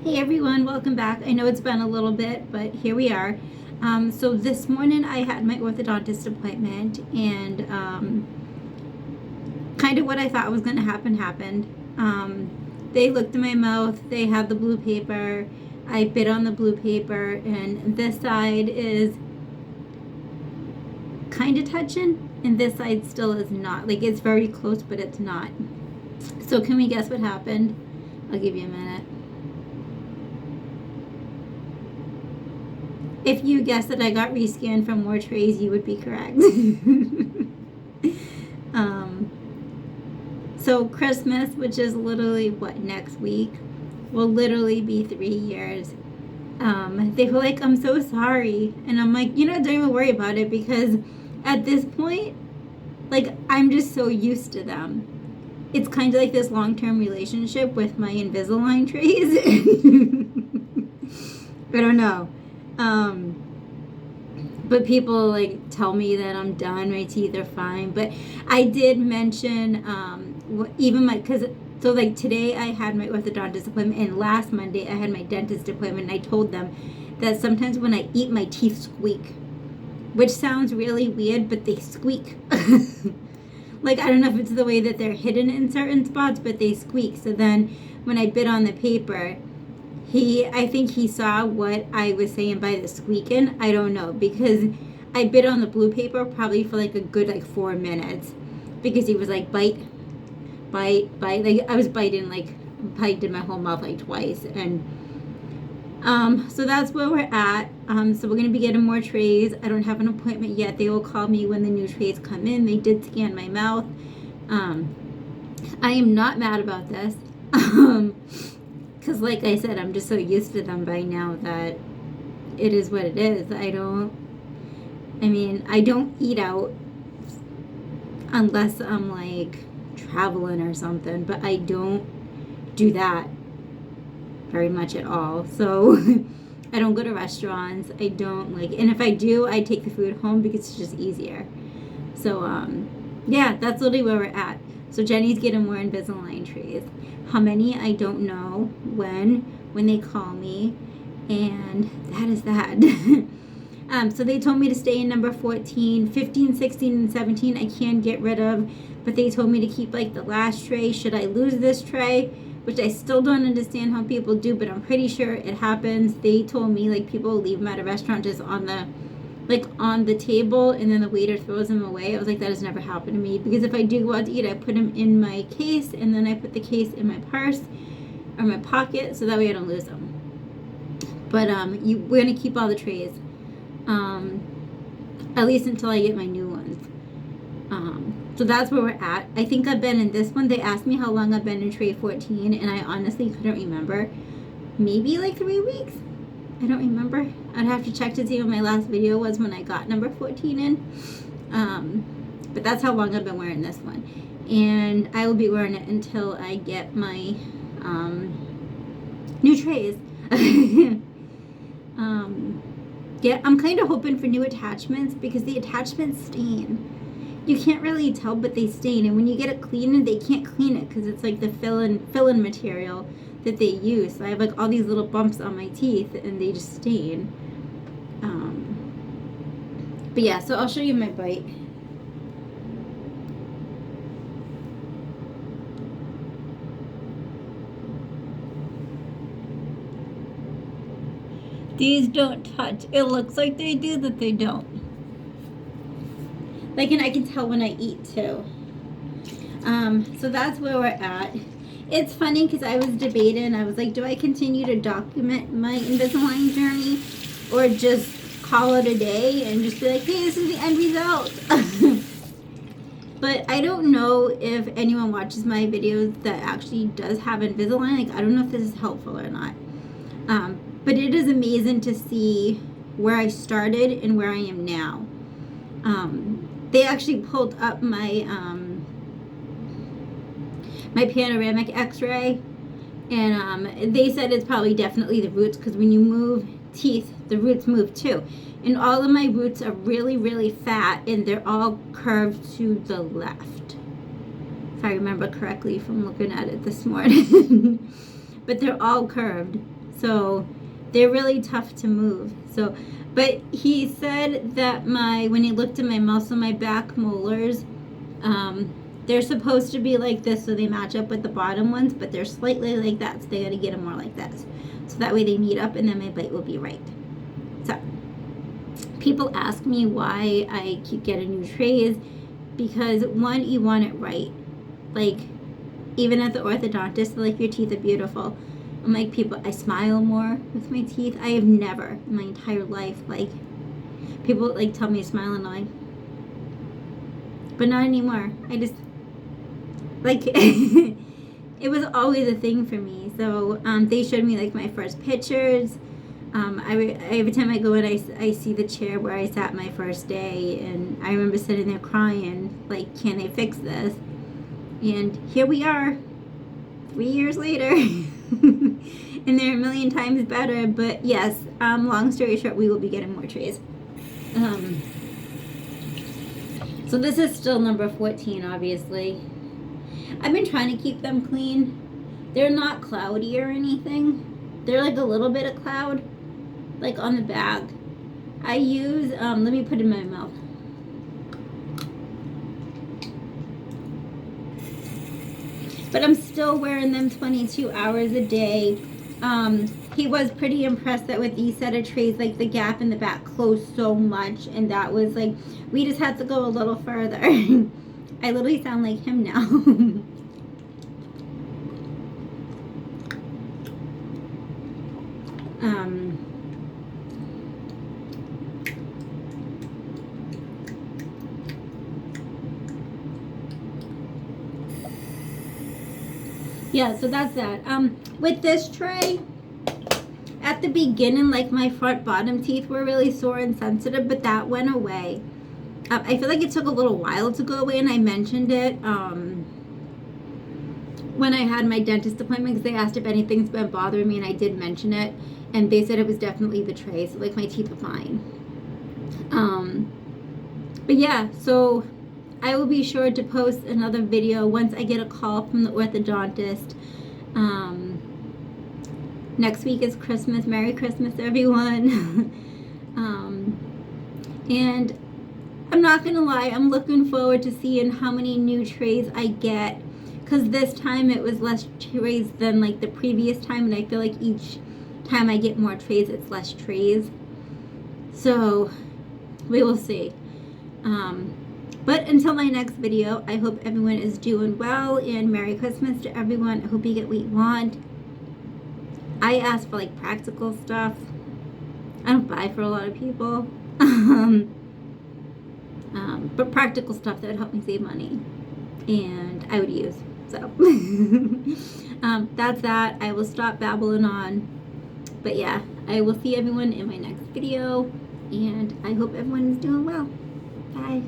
Hey everyone, welcome back. I know it's been a little bit, but here we are. So this morning I had my orthodontist appointment, and kind of what I thought was going to happen happened. They looked in my mouth, they had the blue paper, I bit on the blue paper, and this side is kind of touching, and this side still is not. Like, it's very close, but it's not. So can we guess what happened? I'll give you a minute. If you guess that I got rescanned from more trays, you would be correct. So Christmas, which is literally next week, will literally be 3 years. They were like, I'm so sorry. And I'm like, don't even worry about it, because at this point, like, I'm just so used to them. It's kind of like this long-term relationship with my Invisalign trays. I don't know. But people like tell me that I'm done, my teeth are fine. But I did mention, so like today I had my orthodontist appointment, and last Monday I had my dentist appointment, and I told them that sometimes when I eat, my teeth squeak, which sounds really weird, but they squeak. Like, I don't know if it's the way that they're hidden in certain spots, but they squeak. So then when I bit on the paper, I think he saw what I was saying by the squeaking. I don't know, because I bit on the blue paper probably for like a good 4 minutes, because he was like, bite, bite, bite. Like, I was biting, probably did my whole mouth like twice. And so that's where we're at. So we're going to be getting more trays. I don't have an appointment yet. They will call me when the new trays come in. They did scan my mouth. I am not mad about this. Because like I said, I'm just so used to them by now that it is what it is. I don't eat out unless I'm like traveling or something, but I don't do that very much at all. So I don't go to restaurants. I don't and if I do, I take the food home because it's just easier. So yeah, that's literally where we're at. So Jenny's getting more Invisalign trays. How many, I don't know. When they call me, and that is that. So they told me to stay in number 14, 15, 16, and 17 I can get rid of, but they told me to keep like the last tray should I lose this tray, which I still don't understand how people do, but I'm pretty sure it happens. They told me like people leave them at a restaurant just on the table, and then the waiter throws them away. I was like, that has never happened to me, because if I do go out to eat, I put them in my case, and then I put the case in my purse or my pocket, so that way I don't lose them. But we're gonna keep all the trays, at least until I get my new ones. So that's where we're at. I think I've been in this one. They asked me how long I've been in tray 14, and I honestly couldn't remember. Maybe like 3 weeks. I don't remember. I'd have to check to see what my last video was when I got number 14 in. But that's how long I've been wearing this one. And I will be wearing it until I get my new trays. Yeah, I'm kind of hoping for new attachments, because the attachments stain. You can't really tell, but they stain. And when you get it cleaned, they can't clean it because it's like the fill-in material that they use. So I have like all these little bumps on my teeth, and they just stain. But yeah, so I'll show you my bite. These don't touch. It looks like they do, but they don't. And I can tell when I eat too. So that's where we're at. It's funny because I was debating. I was like, do I continue to document my Invisalign journey, or just call it a day and just be like, hey, this is the end result? But I don't know if anyone watches my videos that actually does have Invisalign. I don't know if this is helpful or not. But it is amazing to see where I started and where I am now. They actually pulled up my my panoramic x-ray, and they said it's probably definitely the roots, because when you move teeth, the roots move too. And all of my roots are really, really fat, and they're all curved to the left, if I remember correctly from looking at it this morning. But they're all curved. So they're really tough to move. So, but he said that when he looked at my mouth, so my back molars, they're supposed to be like this so they match up with the bottom ones, but they're slightly like that, so they got to get them more like this. So that way they meet up and then my bite will be right. So people ask me why I keep getting new trays, because one, you want it right. Like, even at the orthodontist, like, your teeth are beautiful. I'm like, people, I smile more with my teeth. I have never in my entire life, like, people like tell me to smile and I'm like, but not anymore. I just, like, it was always a thing for me. So they showed me like my first pictures. Every time I go in, I see the chair where I sat my first day, and I remember sitting there crying, like, can they fix this? And here we are, 3 years later, and they're a million times better. But yes, long story short, we will be getting more trays. So this is still number 14, obviously. I've been trying to keep them clean. They're not cloudy or anything. They're like a little bit of cloud, like on the bag. I use, let me put it in my mouth. But I'm still wearing them 22 hours a day. He was pretty impressed that with these set of trays, like, the gap in the back closed so much, and that was like, we just had to go a little further. I literally sound like him now. Yeah, so that's that. With this tray, at the beginning, like, my front bottom teeth were really sore and sensitive, but that went away. I feel like it took a little while to go away, and I mentioned it when I had my dentist appointment, because they asked if anything's been bothering me, and I did mention it, and they said it was definitely the tray, so like my teeth are fine. But yeah, so I will be sure to post another video once I get a call from the orthodontist. Next week is Christmas. Merry Christmas, everyone. And I'm not gonna lie, I'm looking forward to seeing how many new trays I get, because this time it was less trays than like the previous time, and I feel like each time I get more trays, it's less trays. So we will see. But until my next video, I hope everyone is doing well, and Merry Christmas to everyone. I hope you get what you want. I ask for like practical stuff. I don't buy for a lot of people. But practical stuff that would help me save money and I would use. So that's that. I will stop babbling on. But yeah, I will see everyone in my next video, and I hope everyone is doing well. Bye.